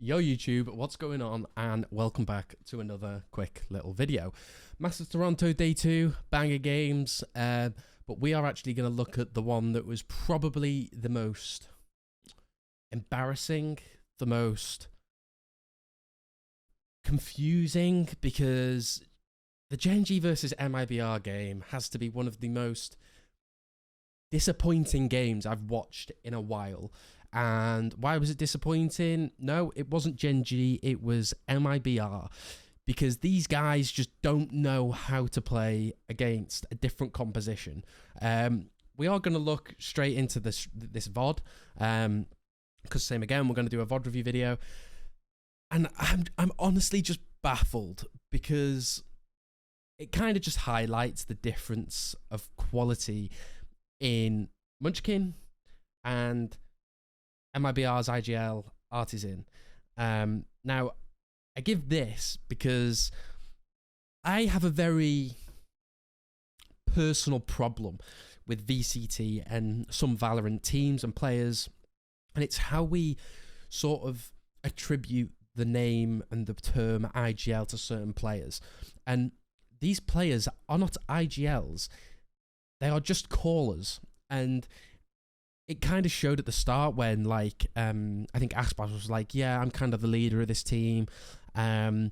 Yo YouTube, what's going on? And welcome back to another quick little video. Massive Toronto Day 2, banger games, but we are actually going to look at the one that was probably the most embarrassing, the most confusing, because the GENG versus MIBR game has to be one of the most disappointing games I've watched in a while. And why was it disappointing? No, it wasn't GENG, it was MIBR. Because these guys just don't know how to play against a different composition. We are going to look straight into this VOD. Because same again, we're going to do a VOD review video. And I'm honestly just baffled, because it kind of just highlights the difference of quality in Munchkin and MIBR's IGL Artisan. Now, I give this because I have a very personal problem with VCT and some Valorant teams and players, and it's how we sort of attribute the name and the term IGL to certain players. And these players are not IGLs, they are just callers. And it kind of showed at the start when, like, I think Aspas was like, yeah, I'm kind of the leader of this team. And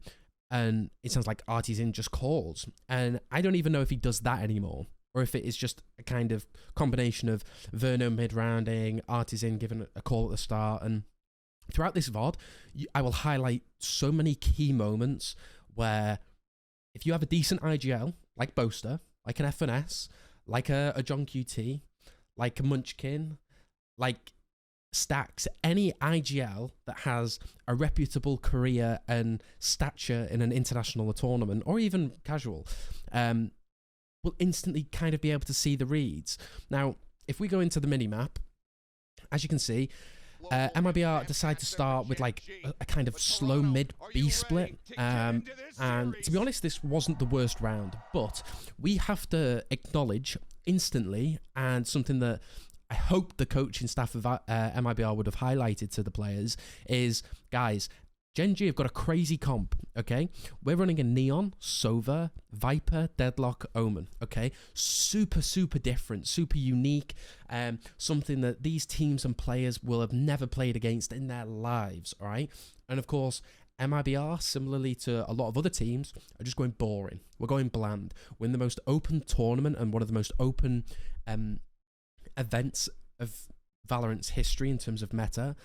it sounds like Artisan just calls. And I don't even know if he does that anymore, or if it is just a kind of combination of Verno mid-rounding, Artisan giving a call at the start. And throughout this VOD, I will highlight so many key moments where if you have a decent IGL, like Boaster, like an FNS, like a John QT, like a Munchkin, like Stacks, any IGL that has a reputable career and stature in an international tournament, or even casual, will instantly kind of be able to see the reads. Now, if we go into the mini-map, as you can see, MIBR decide to start with like a kind of slow mid-B split, and to be honest, this wasn't the worst round, but we have to acknowledge instantly, and something that I hope the coaching staff of MIBR would have highlighted to the players is, guys, GENG have got a crazy comp, okay? We're running a Neon, Sova, Viper, Deadlock, Omen, okay? Super, super different, super unique, something that these teams and players will have never played against in their lives, all right? And of course, MIBR, similarly to a lot of other teams, are just going boring. We're going bland. We're in the most open tournament and one of the most open events of Valorant's history in terms of meta,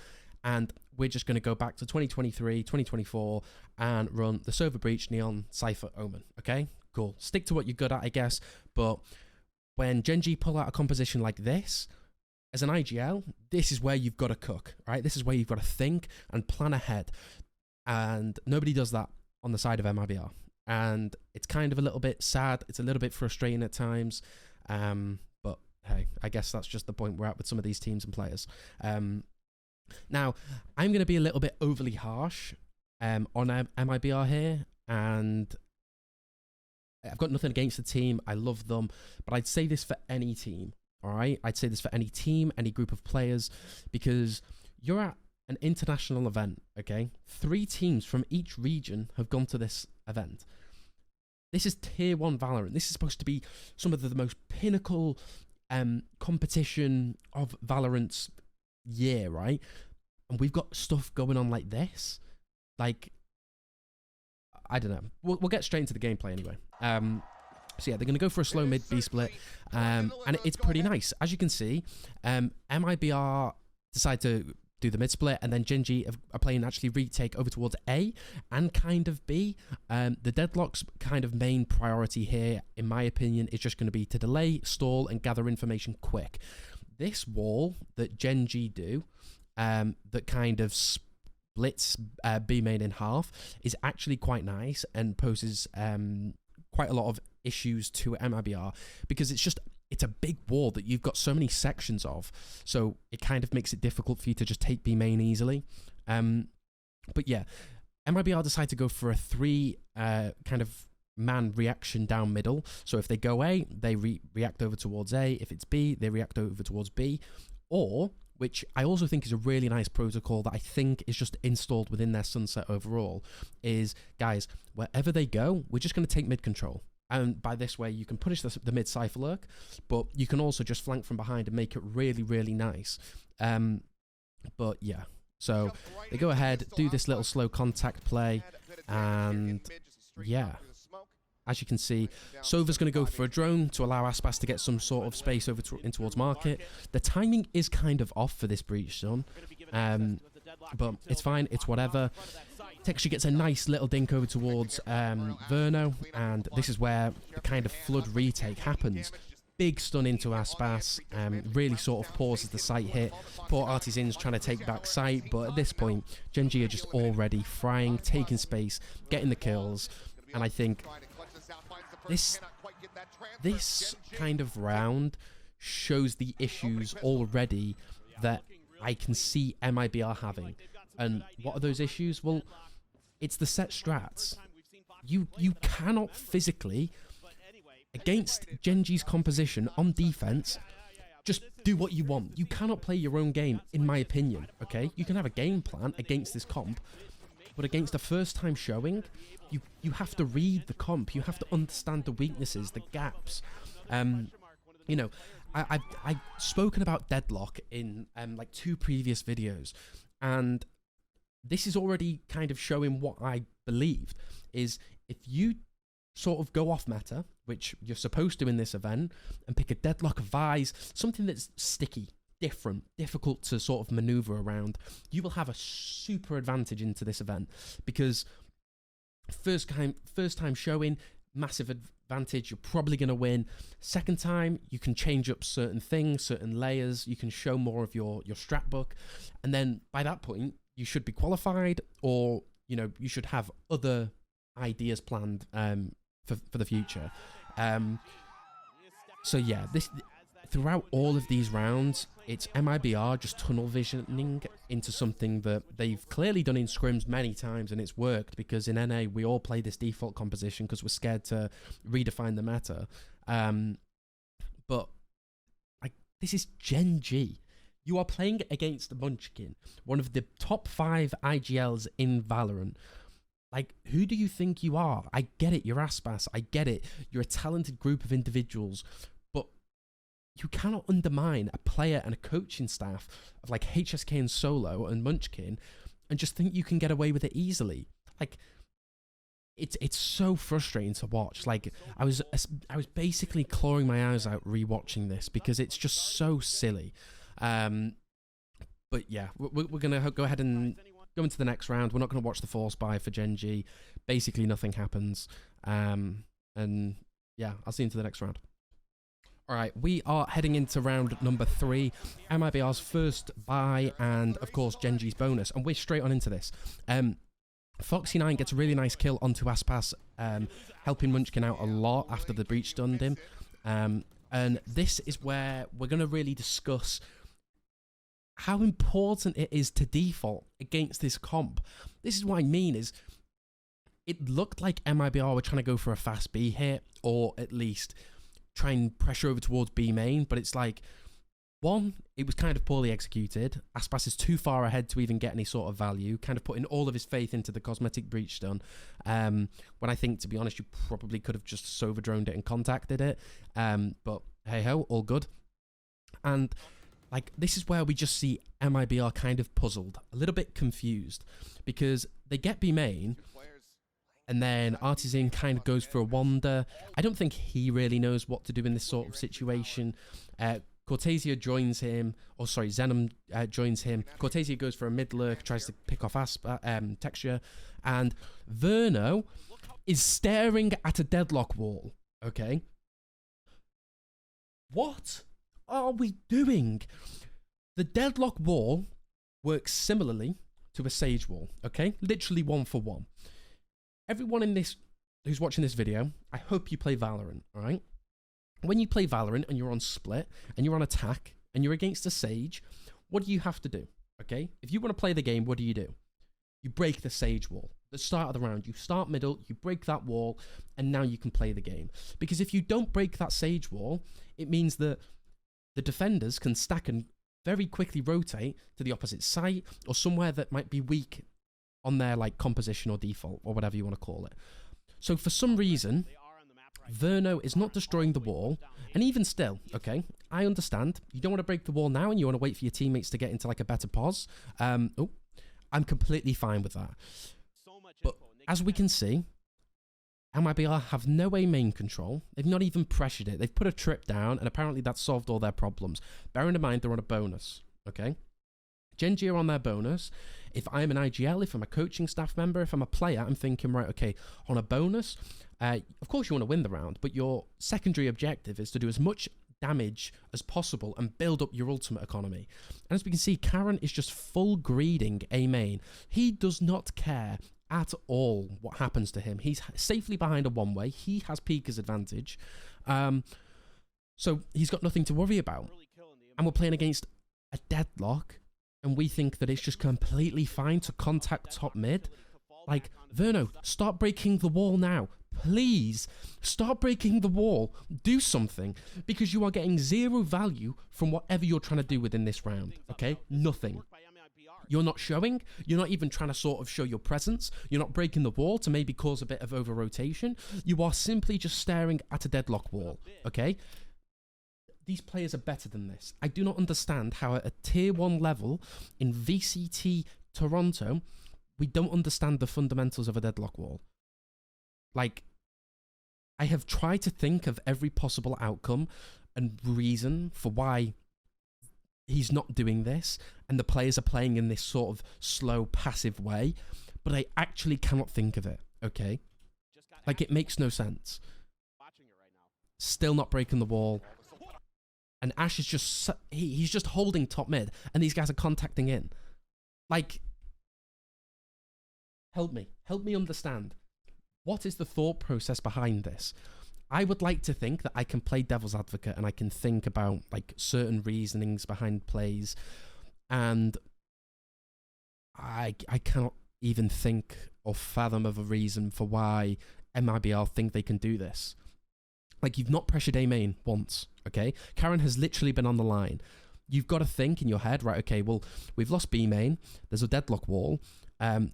and we're just going to go back to 2023, 2024 and run the Sova Breach, Neon, Cypher, Omen, okay? Cool. Stick to what you're good at, I guess, but when GENG pull out a composition like this, as an IGL, this is where you've got to cook, right? This is where you've got to think and plan ahead. And nobody does that on the side of MIBR. And it's kind of a little bit sad. It's a little bit frustrating at times. But hey, I guess that's just the point we're at with some of these teams and players. Now, I'm going to be a little bit overly harsh on MIBR here. And I've got nothing against the team. I love them. But I'd say this for any team, all right? I'd say this for any team, any group of players, because you're at an international event, okay? 3 teams from each region have gone to this event. This is tier 1 Valorant. This is supposed to be some of the most pinnacle competition of Valorant's year, right? And we've got stuff going on like this. Like, I don't know. We'll get straight into the gameplay anyway. So yeah, they're going to go for a slow mid-B split, and it's pretty nice. As you can see, MIBR decide to do the mid-split, and then GENG are playing actually retake over towards A and kind of B. The Deadlock's kind of main priority here, in my opinion, is just going to be to delay, stall, and gather information quick. This wall that GENG do, that kind of splits B main in half, is actually quite nice and poses quite a lot of issues to MIBR, because it's a big wall that you've got so many sections of, so it kind of makes it difficult for you to just take B main easily. But yeah, MIBR decide to go for a 3 kind of man reaction down middle. So if they go A, they react over towards A. If it's B, they react over towards B. Or which I also think is a really nice protocol that I think is just installed within their Sunset overall, is, guys, wherever they go, we're just going to take mid control. And by this way, you can punish the mid Cypher lurk, but you can also just flank from behind and make it really, really nice. But yeah, so they go ahead, do this little slow contact play, and yeah, as you can see, Sova's going to go for a drone to allow Aspas to get some sort of space over in towards market. The timing is kind of off for this breach zone, but it's fine, it's whatever. Texture gets a nice little dink over towards Verno, and this is where the kind of flood retake happens. Big stun into Aspas, really sort of pauses the site hit. Poor Artisan's trying to take back site, but at this point, GENG are just already frying, taking space, getting the kills, and I think this kind of round shows the issues already that I can see MIBR having. And what are those issues? Well, it's the set strats. You cannot physically, against GENG's composition on defense, just do what you want. You cannot play your own game, in my opinion, okay? You can have a game plan against this comp, but against a first time showing, you have to read the comp. You have to understand the weaknesses, the gaps. You know, I've spoken about Deadlock in like 2 previous videos, and this is already kind of showing what I believed, is if you sort of go off meta, which you're supposed to in this event, and pick a Deadlock Vise, something that's sticky, different, difficult to sort of maneuver around, you will have a super advantage into this event, because first time showing, massive advantage, you're probably going to win. Second time, you can change up certain things, certain layers, you can show more of your strat book, and then by that point, you should be qualified, or, you know, you should have other ideas planned for the future. So yeah, throughout all of these rounds, it's MIBR just tunnel visioning into something that they've clearly done in scrims many times, and it's worked, because in NA we all play this default composition because we're scared to redefine the meta. But like, this is GENG. You are playing against Munchkin, one of the top 5 IGLs in Valorant. Like, who do you think you are? I get it, you're Aspas, I get it, you're a talented group of individuals, but you cannot undermine a player and a coaching staff of like HSK and Solo and Munchkin and just think you can get away with it easily. Like, it's so frustrating to watch. Like, I was basically clawing my eyes out rewatching this because it's just so silly. But yeah, we're gonna go ahead and go into the next round. We're not going to watch the force buy for GENG. Basically, nothing happens. And yeah, I'll see you into the next round. All right, we are heading into round number 3. MIBR's first buy, and of course, GENG's bonus. And we're straight on into this. Foxy9 gets a really nice kill onto Aspas, helping Munchkin out a lot after the breach stunned him. And this is where we're going to really discuss how important it is to default against this comp. This is what I mean, is it looked like MIBR were trying to go for a fast B hit, or at least try and pressure over towards B main, but it's like, one, it was kind of poorly executed. Aspas is too far ahead to even get any sort of value, kind of putting all of his faith into the cosmetic breach stun, when I think, to be honest, you probably could have just Sova droned it and contacted it, but hey ho, all good. And like, this is where we just see MIBR kind of puzzled, a little bit confused, because they get B main, and then Artisan kind of goes for a wander. I don't think he really knows what to do in this sort of situation. Cortesia joins him, or sorry, Zenom joins him. Cortesia goes for a mid lurk, tries to pick off Texture, and Verno is staring at a Deadlock wall, okay? What are we doing? The Deadlock wall works similarly to a Sage wall, okay? Literally 1 for 1. Everyone in this who's watching this video, I hope you play Valorant, all right? When you play Valorant and you're on split and you're on attack and you're against a Sage, what do you have to do, okay? If you want to play the game, what do? You break the Sage wall. At the start of the round, you start middle, you break that wall, and now you can play the game. Because if you don't break that Sage wall, it means that the defenders can stack and very quickly rotate to the opposite site or somewhere that might be weak on their like composition or default or whatever you want to call it. So for some reason, Verno is not destroying the wall. And even still, okay, I understand. You don't want to break the wall now and you want to wait for your teammates to get into like a better pos. I'm completely fine with that. But as we can see, MIBR have no A main control. They've not even pressured it. They've put a trip down, and apparently that solved all their problems. Bearing in mind, they're on a bonus, okay? GENG are on their bonus. If I'm an IGL, if I'm a coaching staff member, if I'm a player, I'm thinking, right, okay, on a bonus, of course you want to win the round, but your secondary objective is to do as much damage as possible and build up your ultimate economy. And as we can see, Karen is just full greeding A main. He does not care at all what happens to him. He's safely behind a one-way. He has Pika's advantage. So he's got nothing to worry about. And we're playing against a Deadlock, and we think that it's just completely fine to contact top mid. Like, Verno, start breaking the wall now. Please, start breaking the wall. Do something, because you are getting zero value from whatever you're trying to do within this round, okay? Nothing. You're not showing. You're not even trying to sort of show your presence. You're not breaking the wall to maybe cause a bit of over-rotation. You are simply just staring at a Deadlock wall, okay? These players are better than this. I do not understand how at a tier 1 level in VCT Toronto, we don't understand the fundamentals of a Deadlock wall. Like, I have tried to think of every possible outcome and reason for why he's not doing this, and the players are playing in this sort of slow, passive way, but I actually cannot think of it, okay? Like, it makes no sense. Still not breaking the wall. And Ash is just, he's just holding top mid, and these guys are contacting in. Like, help me understand. What is the thought process behind this? I would like to think that I can play devil's advocate and I can think about like certain reasonings behind plays, and I cannot even think or fathom of a reason for why MIBR think they can do this. Like, you've not pressured A main once, okay? Karen has literally been on the line. You've got to think in your head, right, okay, well, we've lost B main, there's a Deadlock wall,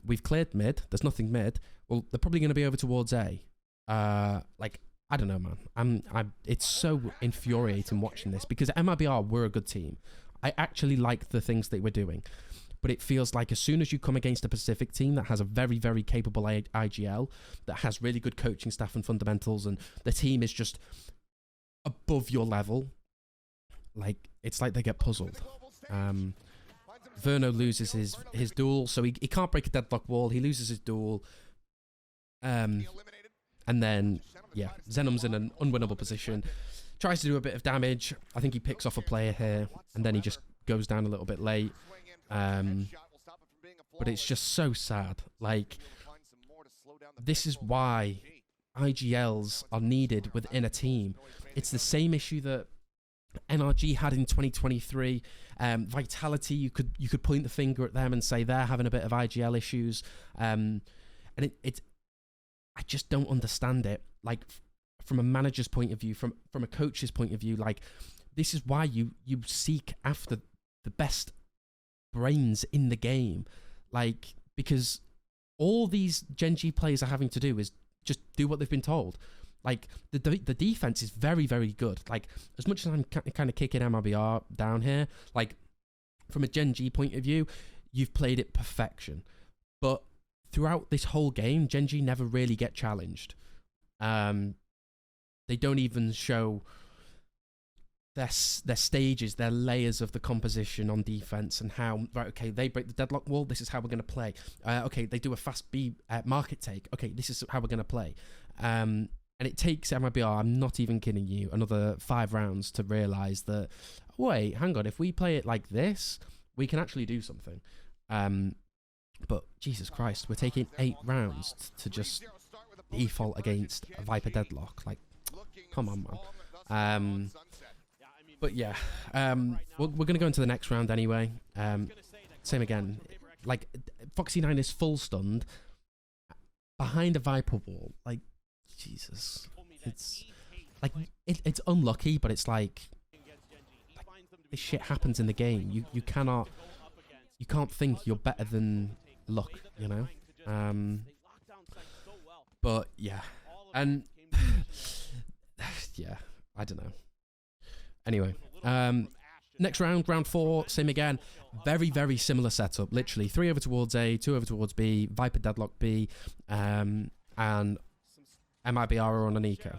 we've cleared mid, there's nothing mid, well, they're probably going to be over towards A. Like, I don't know, man. It's so infuriating watching this, because MIBR were a good team. I actually like the things that we're doing. But it feels like as soon as you come against a Pacific team that has a very, very capable IGL, that has really good coaching staff and fundamentals, and the team is just above your level, like, it's like they get puzzled. Verno loses his duel, so he can't break a Deadlock wall. He loses his duel. And then, yeah, Zenom's in an unwinnable position. Tries to do a bit of damage. I think he picks off a player here, and then he just goes down a little bit late. But it's just so sad. Like, this is why IGLs are needed within a team. It's the same issue that NRG had in 2023. Vitality, you could point the finger at them and say they're having a bit of IGL issues. And I just don't understand it. Like, from a manager's point of view, from a coach's point of view, like, this is why you seek after the best brains in the game. Like, because all these GENG players are having to do is just do what they've been told. Like, the defense is very, very good. Like, as much as I'm kind of kicking MIBR down here, like, from a GENG point of view, you've played it perfection. But throughout this whole game, GENG never really get challenged. They don't even show their stages, their layers of the composition on defense, and how, right, okay, they break the Deadlock wall, this is how we're going to play. Okay, they do a fast B market take, okay, this is how we're going to play. And it takes MIBR, I'm not even kidding you, another 5 rounds to realise that, wait, hang on, if we play it like this, we can actually do something. But, Jesus Christ, we're taking 8 rounds to just default against a Viper Deadlock. Like, come on, man. But yeah, we're going to go into the next round anyway. Same again. Like, Foxy9 is full stunned behind a Viper wall. Like, Jesus. It's like, it's unlucky, but it's like this shit happens in the game. You can't think you're better than luck, you know. But yeah, and yeah, I don't know. Anyway, next round, round 4, same again. Very, very similar setup. Literally 3 over towards A, 2 over towards B, Viper Deadlock B, and MIBR are on an eco.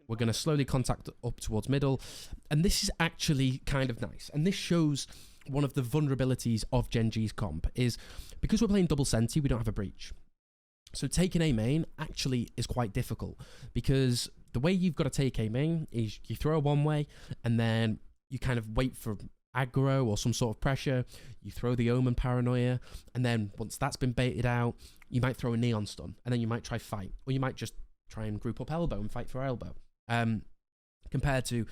We're going to slowly contact up towards middle. And this is actually kind of nice. And this shows one of the vulnerabilities of GENG's comp is because we're playing double senti, we don't have a breach. So taking A main actually is quite difficult because the way you've got to take A main is you throw one way and then you kind of wait for aggro or some sort of pressure. You throw the Omen Paranoia, and then once that's been baited out, you might throw a Neon Stun, and then you might try fight, or you might just try and group up elbow and fight for elbow. Compared to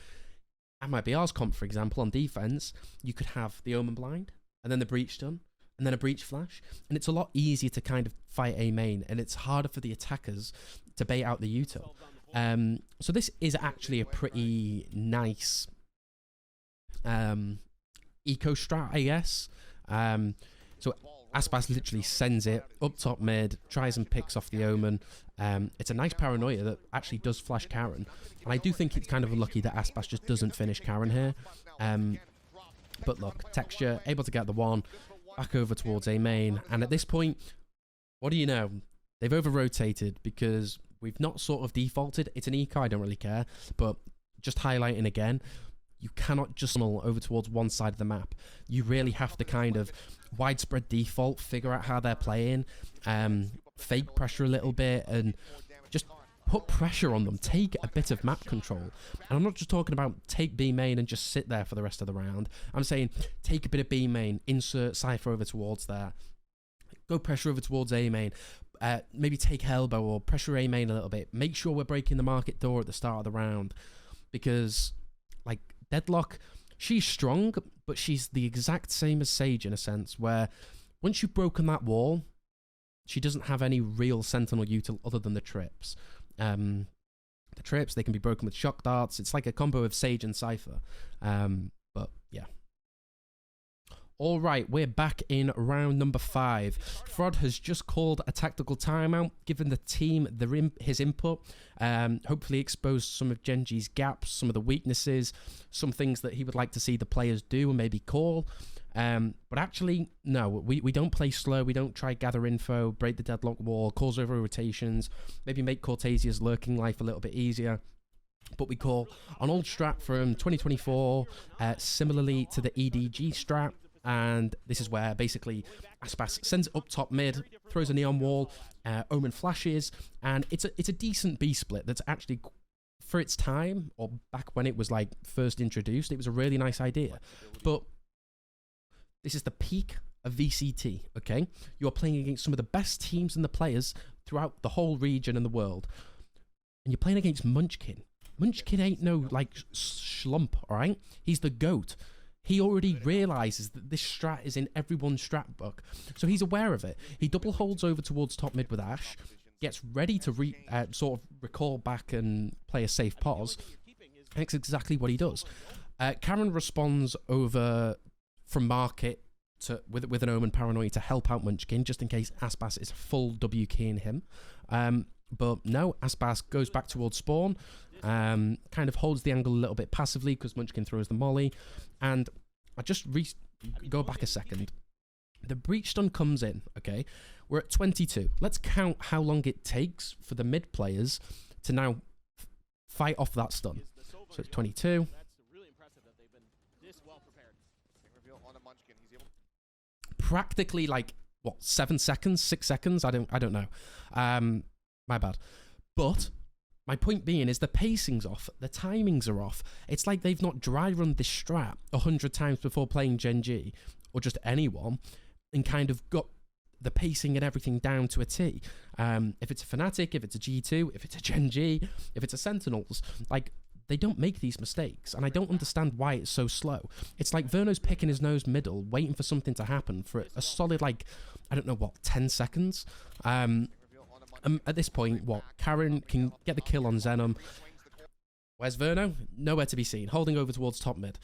MIBR's comp, for example, on defense, you could have the Omen Blind, and then the Breach Stun, and then a Breach Flash, and it's a lot easier to kind of fight A main, and it's harder for the attackers to bait out the util. So this is actually a pretty nice eco strat, I guess. So Aspas literally sends it up top mid, tries and picks off the Omen. It's a nice Paranoia that actually does flash Karen, and I do think it's kind of unlucky that Aspas just doesn't finish Karen here. But look, Texture able to get the one back over towards A main, and at this point, what do you know? They've over-rotated because we've not sort of defaulted. It's an eco, I don't really care, but just highlighting again, you cannot just tunnel over towards one side of the map. You really have to kind of widespread default, figure out how they're playing, fake pressure a little bit, and just put pressure on them. Take a bit of map control. And I'm not just talking about take B main and just sit there for the rest of the round. I'm saying take a bit of B main, insert Cypher over towards there, go pressure over towards A main, maybe take elbow or pressure A main a little bit. Make sure we're breaking the market door at the start of the round, because like Deadlock, she's strong, but she's the exact same as Sage in a sense, where once you've broken that wall, she doesn't have any real sentinel util other than the trips. The trips, they can be broken with shock darts. It's like a combo of Sage and Cypher. But yeah. All right, we're back in round number 5. Frod has just called a tactical timeout, given the team his input, hopefully exposed some of GENG's gaps, some of the weaknesses, some things that he would like to see the players do and maybe call. But actually, no, we don't play slow. We don't try gather info, break the deadlock wall, cause over rotations, maybe make Cortesia's lurking life a little bit easier. But we call an old strat from 2024, similarly to the EDG strat. And this is where basically Aspas sends it up top mid, throws a neon wall, Omen flashes, and it's a decent B split that's actually, for its time, or back when it was like first introduced, it was a really nice idea. But this is the peak of VCT, okay? You're playing against some of the best teams and the players throughout the whole region and the world. And you're playing against Munchkin. Munchkin ain't no, like, schlump, alright? He's the GOAT. He already realises that this strat is in everyone's strat book, so he's aware of it. He double holds over towards top mid with Ash, gets ready to sort of recall back and play a safe pause, and it's exactly what he does. Karen responds over from market with an Omen Paranoia to help out Munchkin, just in case Aspas is full W keying him. But no, Aspas goes back towards spawn, kind of holds the angle a little bit passively because Munchkin throws the molly. And I just go back a second. The breach stun comes in, okay? We're at 22. Let's count how long it takes for the mid players to now fight off that stun. So it's 22. Practically like, what, 7 seconds, 6 seconds? I don't know. My bad. But my point being is the pacing's off, the timings are off. It's like they've not dry run this strat 100 times before playing GENG, or just anyone, and kind of got the pacing and everything down to a T. If it's a Fnatic, if it's a G2, if it's a GENG, if it's a Sentinels, like, they don't make these mistakes, and I don't understand why it's so slow. It's like Verno's picking his nose middle, waiting for something to happen for a solid, like, I don't know what, 10 seconds? At this point, what, Karen can get the kill on Zenom. Where's Verno? Nowhere to be seen. Holding over towards top mid.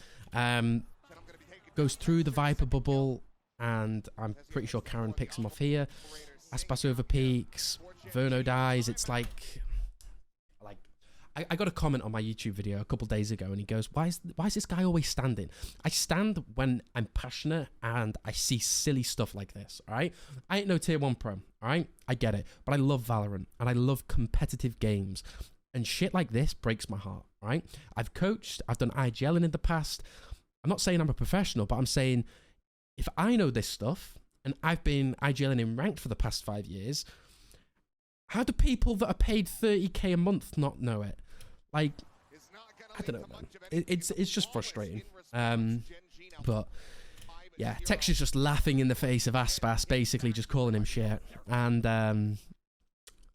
Goes through the Viper bubble, and I'm pretty sure Karen picks him off here. Aspas over peaks. Verno dies. It's like I got a comment on my YouTube video a couple days ago, and he goes, why is this guy always standing? I stand when I'm passionate and I see silly stuff like this, all right? I ain't no tier 1 pro, all right? I get it, but I love Valorant, and I love competitive games, and shit like this breaks my heart, all right? I've coached, I've done IGLing in the past. I'm not saying I'm a professional, but I'm saying if I know this stuff, and I've been IGLing in ranked for the past 5 years, how do people that are paid 30k a month not know it? Like, I don't know, man. It's just frustrating. But yeah, Texture's just laughing in the face of Aspas, basically just calling him shit. And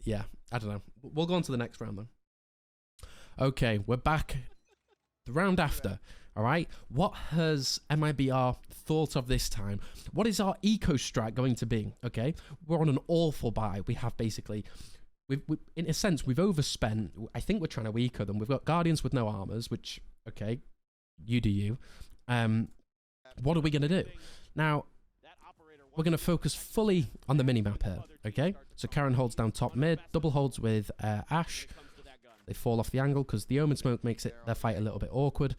yeah, I don't know. We'll go on to the next round though. Okay, we're back. The round after. All right. What has MIBR thought of this time? What is our eco strat going to be? Okay, we're on an awful buy. We have basically. We've, in a sense, we've overspent. I think we're trying to eco them. We've got Guardians with no armors, which, okay, you do you. What are we going to do? Now, we're going to focus fully on the minimap here, okay? So Karen holds down top mid, double holds with Ash. They fall off the angle because the Omen smoke makes their fight a little bit awkward.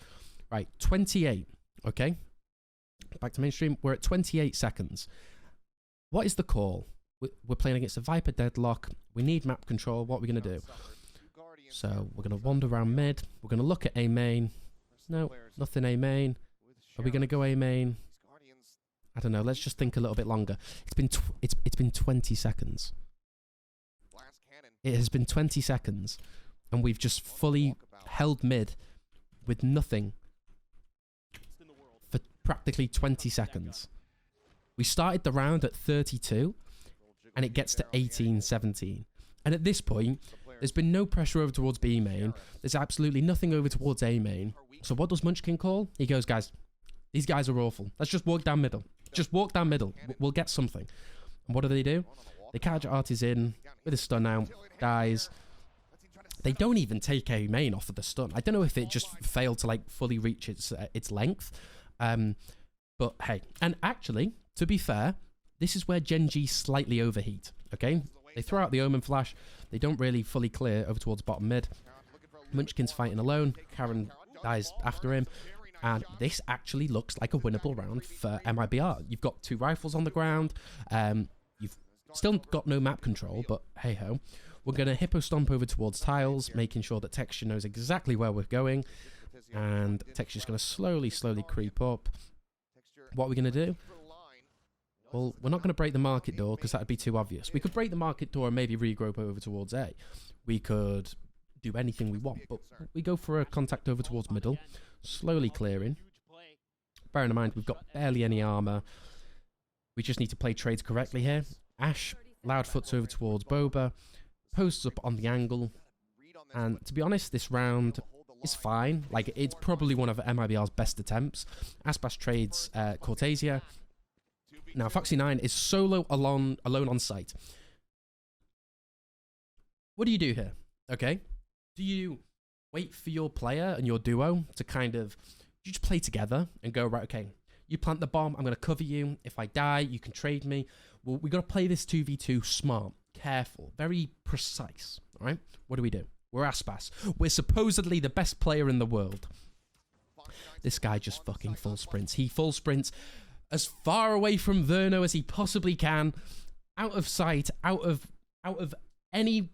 Right, 28, okay? Back to mainstream. We're at 28 seconds. What is the call? We're playing against a Viper Deadlock. We need map control. What are we going to do? So we're going to wander around mid. We're going to look at A main. No, nothing A main. Are we going to go A main? I don't know. Let's just think a little bit longer. It's been 20 seconds. It has been 20 seconds, and we've just fully held mid with nothing for practically 20 seconds. We started the round at 32. And it gets to 18, 17. And at this point, there's been no pressure over towards B main. There's absolutely nothing over towards A main. So what does Munchkin call? He goes, guys, these guys are awful. Let's just walk down middle. Just walk down middle. We'll get something. And what do? They catch Artis in with a stun out. Dies. They don't even take A main off of the stun. I don't know if it just failed to like fully reach its length. But hey, and actually, to be fair, this is where GENG slightly overheat, okay? They throw out the Omen flash. They don't really fully clear over towards bottom mid. Munchkin's fighting alone. Karen dies after him. And this actually looks like a winnable round for MIBR. You've got 2 rifles on the ground. You've still got no map control, but hey-ho. We're going to hippo stomp over towards tiles, making sure that Texture knows exactly where we're going. And Texture's going to slowly creep up. What are we going to do? Well, we're not going to break the market door because that would be too obvious. We could break the market door and maybe regroup over towards A. We could do anything we want, but we go for a contact over towards middle, slowly clearing. Bearing in mind, we've got barely any armor. We just need to play trades correctly here. Ash, loud foots over towards Boba, posts up on the angle. And to be honest, this round is fine. Like, it's probably one of MIBR's best attempts. Aspas trades Cortesia. Now, Foxy9 is solo alone on site. What do you do here? Okay. Do you wait for your player and your duo to kind of... You just play together and go, right, okay, you plant the bomb, I'm going to cover you. If I die, you can trade me. Well, we got to play this 2v2 smart, careful, very precise, all right? What do? We're Aspas. We're supposedly the best player in the world. This guy just fucking full sprints. He full sprints as far away from Verno as he possibly can, out of sight, out of any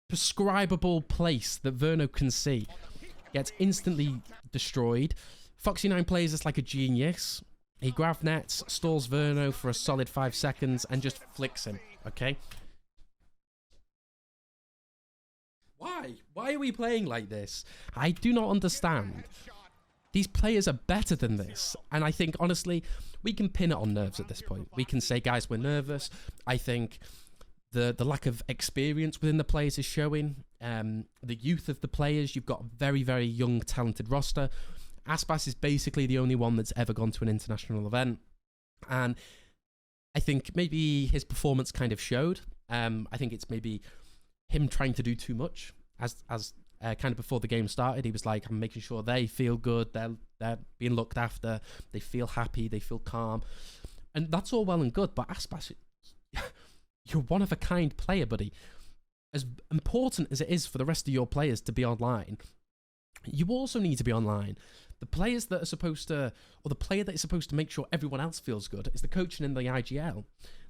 prescribable place that Verno can see. Gets instantly destroyed. Foxy9 plays this like a genius. He grav nets, stalls Verno for a solid 5 seconds, and just flicks him, okay? Why? Why are we playing like this? I do not understand. These players are better than this. And I think, honestly, we can pin it on nerves at this point. We can say, guys, we're nervous. I think the lack of experience within the players is showing. The youth of the players, you've got a very, very young, talented roster. Aspas is basically the only one that's ever gone to an international event. And I think maybe his performance kind of showed. I think it's maybe him trying to do too much, as kind of before the game started. He was like, I'm making sure they feel good, they're being looked after, they feel happy, they feel calm. And that's all well and good, but Aspas, you're one of a kind player, buddy. As important as it is for the rest of your players to be online, you also need to be online. The players that are supposed to, or the player that is supposed to make sure everyone else feels good, is the coaching in the IGL.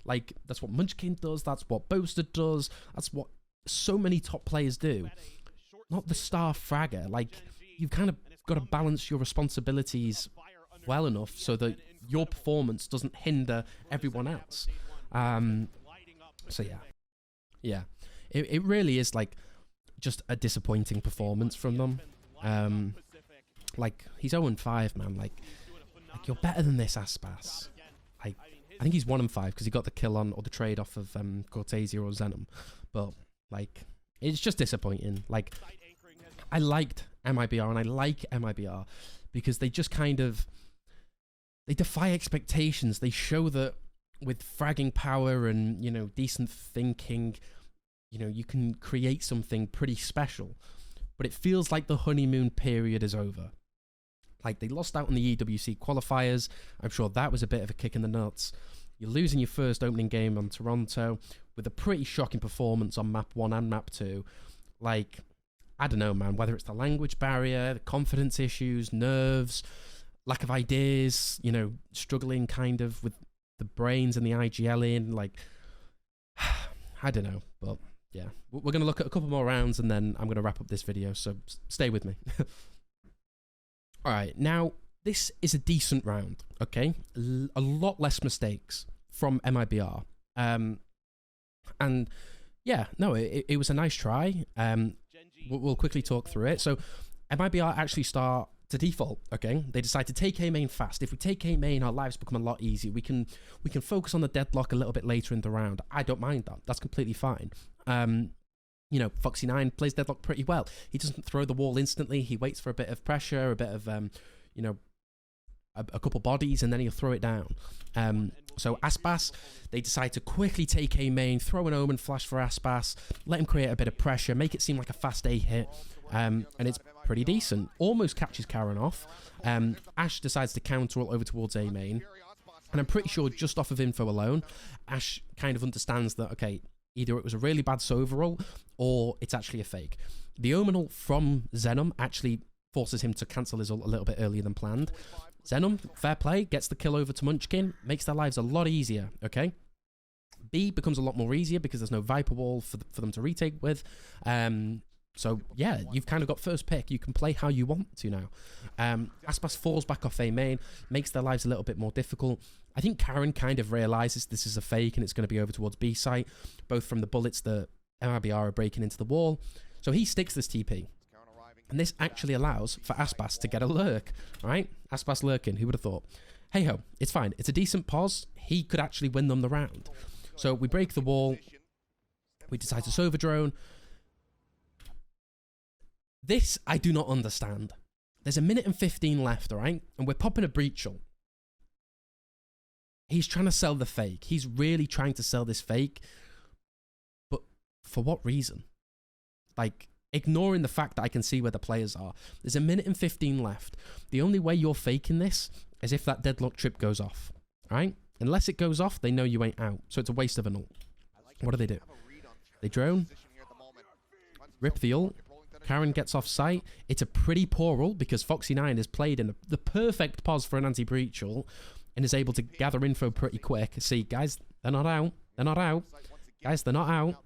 Like, that's what Munchkin does, that's what Boaster does, that's what so many top players do. Not the star fragger. Like, you've kind of got to balance your responsibilities well enough so that your performance doesn't hinder everyone else. So yeah, it really is like just a disappointing performance from them. Like, he's 0-5, man. Like you're better than this, Aspas. Like, I think he's 1-5 because he got the kill on, or the trade off of Cortezia or Zenom. But like, it's just disappointing. Like, I liked MIBR, and I like MIBR because they just kind of, they defy expectations. They show that with fragging power and, you know, decent thinking, you know, you can create something pretty special. But it feels like the honeymoon period is over. Like, they lost out on the EWC qualifiers. I'm sure that was a bit of a kick in the nuts. You're losing your first opening game on Toronto with a pretty shocking performance on map 1 and map 2. Like, I don't know, man, whether it's the language barrier, the confidence issues, nerves, lack of ideas, you know, struggling kind of with the brains and the IGL in, like, I don't know, but yeah. We're going to look at a couple more rounds and then I'm going to wrap up this video, so stay with me. All right, now, this is a decent round, okay? A lot less mistakes from MIBR. And yeah, no, it was a nice try. We'll quickly talk through it. So MIBR actually start to default, okay? They decide to take A main fast. If we take A main, our lives become a lot easier. We can focus on the deadlock a little bit later in the round. I don't mind that. That's completely fine. You know, Foxy9 plays deadlock pretty well. He doesn't throw the wall instantly. He waits for a bit of pressure, a bit of, you know, a couple bodies, and then he'll throw it down. So Aspas, they decide to quickly take A main, throw an Omen flash for Aspas, let him create a bit of pressure, make it seem like a fast A hit, and it's pretty decent. Almost catches Karen off. Ash decides to counter all over towards A main, and I'm pretty sure just off of info alone, Ash kind of understands that, okay, either it was a really bad Sovereign or it's actually a fake. The Omen ult from Zenom actually forces him to cancel his ult a little bit earlier than planned. Zenom, fair play, gets the kill over to Munchkin, makes their lives a lot easier, okay? B becomes a lot more easier because there's no Viper wall for them to retake with. So, yeah, you've kind of got first pick. You can play how you want to now. Aspas falls back off A main, makes their lives a little bit more difficult. I think Karen kind of realizes this is a fake and it's going to be over towards B site, both from the bullets that MIBR are breaking into the wall. So he sticks this TP. And this actually allows for Aspas to get a lurk, right? Aspas lurking, who would have thought? Hey ho, it's fine. It's a decent pause. He could actually win them the round. So we break the wall. We decide to Sova drone. This I do not understand. There's a minute and 15 left, all right? And we're popping a breach ult. He's trying to sell the fake. He's really trying to sell this fake. But for what reason? Like, ignoring the fact that I can see where the players are. There's a minute and 15 left. The only way you're faking this is if that deadlock trip goes off, right? Unless it goes off, they know you ain't out. So it's a waste of an ult. What do? They drone. Rip the ult. Karen gets off site. It's a pretty poor ult because Foxy9 has played in the perfect pause for an anti-breach ult and is able to gather info pretty quick. See, guys, they're not out. They're not out. Guys, they're not out.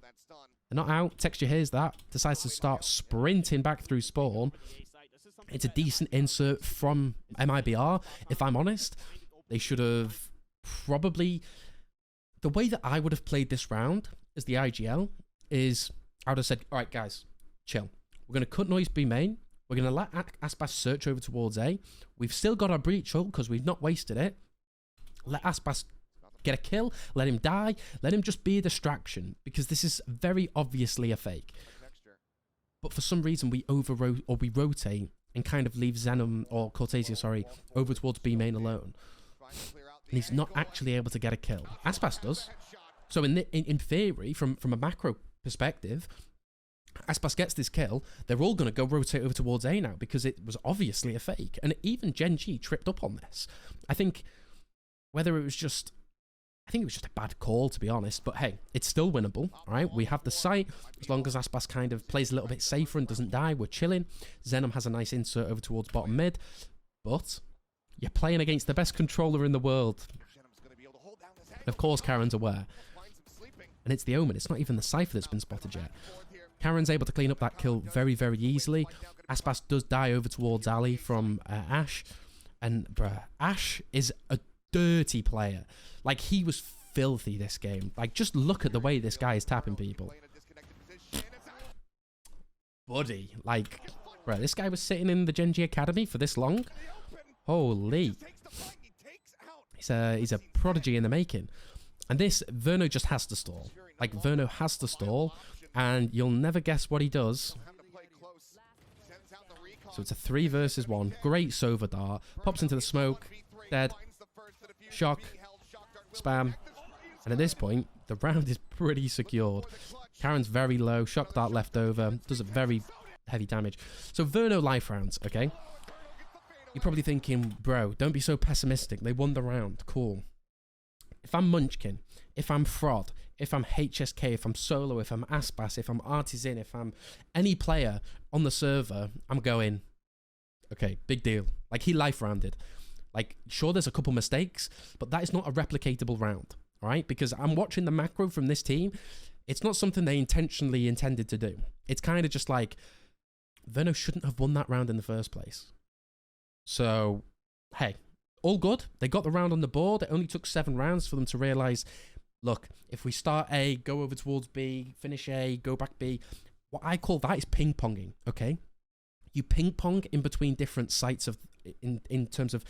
They're not out. Texture hears that. Decides to start sprinting back through spawn. It's a decent insert from MIBR, if I'm honest. They should have probably... The way that I would have played this round as the IGL is I would have said, all right, guys, chill. We're going to cut noise B main. We're going to let Aspas search over towards A. We've still got our breach ult because we've not wasted it. Let Aspas get a kill. Let him die. Let him just be a distraction because this is very obviously a fake. But for some reason we we rotate and kind of leave Zenom or Cortezia, sorry, over towards B main alone. And he's not actually able to get a kill. Aspas does. So in theory, from a macro perspective, Aspas gets this kill, they're all going to go rotate over towards A now because it was obviously a fake. And even GENG tripped up on this. I think whether it was just... I think it was just a bad call, to be honest. But hey, it's still winnable, all right? We have the site. As long as Aspas kind of plays a little bit safer and doesn't die, we're chilling. Zenom has a nice insert over towards bottom mid. But you're playing against the best controller in the world. Of course, Karen's aware. And it's the Omen. It's not even the Cypher that's been spotted yet. Karen's able to clean up that kill very, very easily. Aspas does die over towards Ali from Ash. And, bruh, Ash is a dirty player. Like, he was filthy this game. Like, just look at the way this guy is tapping people. Buddy, like, bruh, this guy was sitting in the GENG Academy for this long? Holy. He's a prodigy in the making. And this, Verno just has to stall. Like, Verno has to stall. And you'll never guess what he does. So it's a 3 versus 1. Great Sova dart. Pops into the smoke. Dead. Shock. Spam. And at this point, the round is pretty secured. Karen's very low. Shock dart left over. Does a very heavy damage. So Verno life rounds, okay? You're probably thinking, bro, don't be so pessimistic. They won the round. Cool. If I'm Munchkin, if I'm Frod, if I'm HSK, if I'm Solo, if I'm Aspas, if I'm Artisan, if I'm any player on the server, I'm going, okay, big deal. Like, he life rounded. Like, sure, there's a couple mistakes, but that is not a replicatable round, all right? Because I'm watching the macro from this team. It's not something they intentionally intended to do. It's kind of just like, Verno shouldn't have won that round in the first place. So, hey, all good. They got the round on the board. It only took 7 rounds for them to realize, look, if we start A, go over towards B, finish A, go back B, what I call that is ping-ponging, okay? You ping-pong in between different sites of, in terms of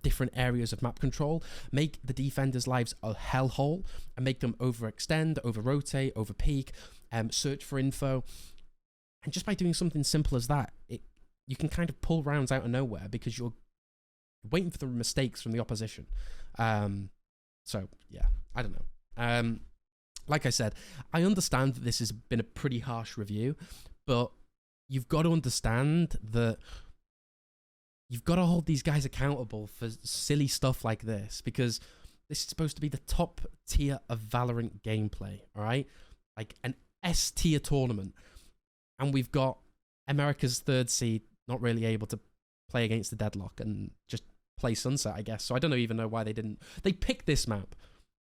different areas of map control, make the defenders' lives a hellhole, and make them overextend, over-rotate, over-peak, search for info. And just by doing something simple as that, you can kind of pull rounds out of nowhere because you're waiting for the mistakes from the opposition. So, yeah, I don't know. Like I said, I understand that this has been a pretty harsh review, but you've got to understand that you've got to hold these guys accountable for silly stuff like this, because this is supposed to be the top tier of Valorant gameplay, all right? Like an S tier tournament. And we've got America's 3rd seed not really able to play against the Deadlock and just play Sunset, I guess. So I don't even know why they didn't. They picked this map.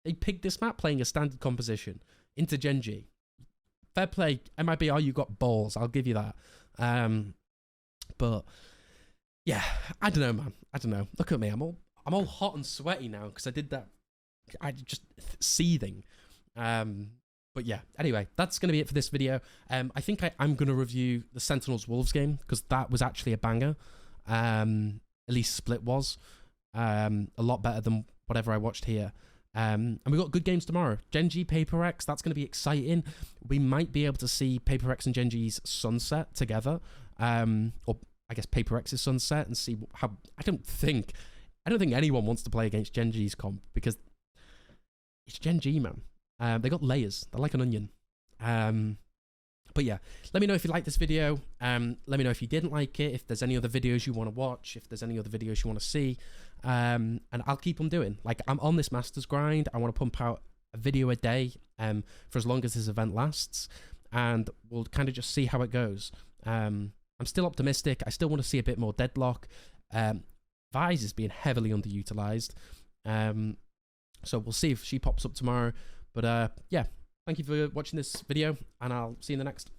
They picked this map playing a standard composition into GENG. Fair play, MIBR, you got balls. I'll give you that. But yeah, I don't know, man. I don't know. Look at me. I'm all hot and sweaty now because I did that. I just seething. But yeah, anyway, that's going to be it for this video. I think I'm going to review the Sentinels Wolves game because that was actually a banger. At least Split was. A lot better than whatever I watched here. And we've got good games tomorrow. GENG, Paper X, that's going to be exciting. We might be able to see Paper X and GENG's Sunset together. Or I guess Paper X's Sunset, and see how... I don't think anyone wants to play against GENG's comp because it's GENG, man. They got layers. They're like an onion. But yeah, let me know if you liked this video. Let me know if you didn't like it, if there's any other videos you want to watch, if there's any other videos you want to see. And I'll keep them doing. Like, I'm on this Masters grind. I want to pump out a video a day for as long as this event lasts. And we'll kind of just see how it goes. I'm still optimistic. I still want to see a bit more Deadlock. Vise is being heavily underutilized. So we'll see if she pops up tomorrow. But yeah, thank you for watching this video, and I'll see you in the next.